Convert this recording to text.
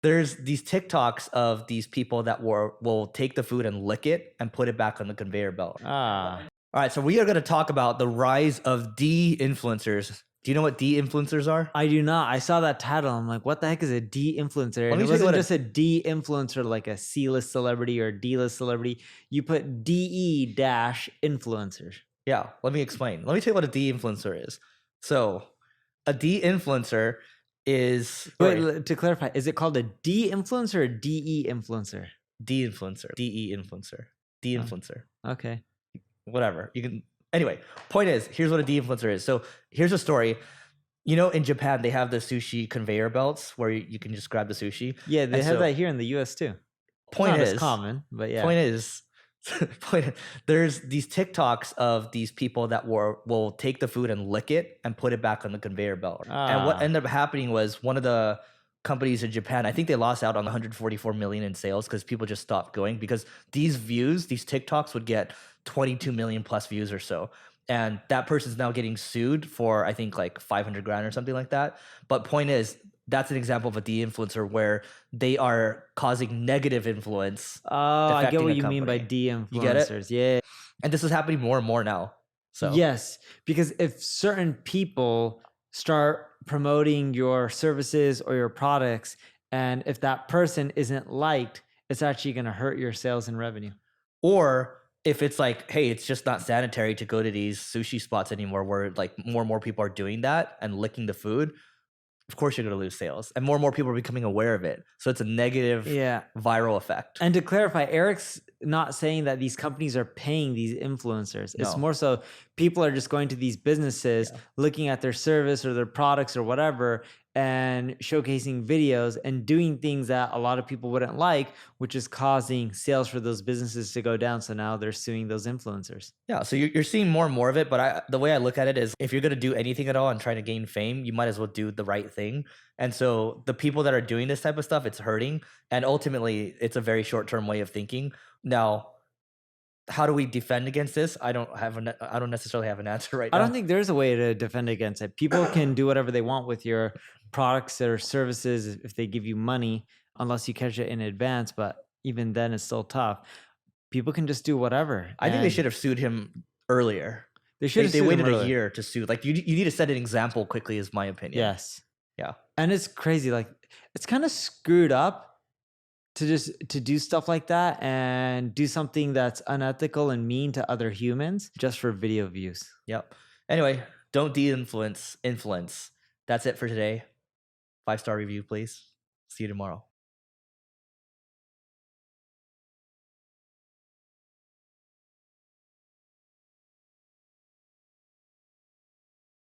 There's these TikToks of these people that will take the food and lick it and put it back on the conveyor belt. Ah, All right, so we are going to talk about the rise of D-influencers. Do you know what D-influencers are? I do not. I saw that title. I'm like, what the heck is a D-influencer? Let And me it tell you wasn't what just a D-influencer like a C-list celebrity or D-list celebrity. You put DE-influencers. Yeah, let me explain. Let me tell you what a D-influencer is. So, a D-influencer is Wait, to clarify, is it called a D-influencer or DE-influencer? D-influencer, D-E-influencer, D-influencer. Okay. Whatever. You can anyway, point is, here's what a D-influencer is. So, here's a story. You know, in Japan, they have the sushi conveyor belts where you can just grab the sushi. Yeah, they And have so, that here in the US too. point Not is, as common, but yeah. point is, there's these TikToks of these people that will take the food and lick it and put it back on the conveyor belt. And what Ah. ended up happening was one of the companies in Japan, I think they lost out on 144 million in sales because people just stopped going, because these TikToks would get 22 million plus views or so. And that person's now getting sued for, I think, like 500 grand or something like that. But point is, that's an example of a D-influencer where they are causing negative influence. Oh, I get affecting what a you mean by company. You get it? D-influencers. Yeah. And this is happening more and more now. So Yes, because if certain people start promoting your services or your products, and if that person isn't liked, it's actually going to hurt your sales and revenue. or if it's like, hey, it's just not sanitary to go to these sushi spots anymore, where like more and more people are doing that and licking the food, of course you're going to lose sales, and more people are becoming aware of it. So it's a negative viral effect. And to clarify, Eric's not saying that these companies are paying these influencers. It's No. more so people are just going to these businesses, looking at their service or their products or whatever, and showcasing videos and doing things that a lot of people wouldn't like, which is causing sales for those businesses to go down. So now they're suing those influencers. Yeah, so you're seeing more and more of it, but the way I look at it is, if you're going to do anything at all and try to gain fame, you might as well do the right thing. And so the people that are doing this type of stuff, it's hurting, and ultimately it's a very short-term way of thinking. Now, how do we defend against this? I don't necessarily have an answer right now. I don't think there's a way to defend against it. People can do whatever they want with your products or services if they give you money, unless you catch it in advance. But even then, it's still tough. People can just do whatever. I think they should have sued him earlier. They waited a year to sue. Like, you need to set an example quickly, is my opinion. Yes. Yeah. And it's crazy. Like, it's kind of screwed up to do stuff like that and do something that's unethical and mean to other humans just for video views. Yep. Anyway, don't influence. That's it for today. 5-star review, please. See you tomorrow.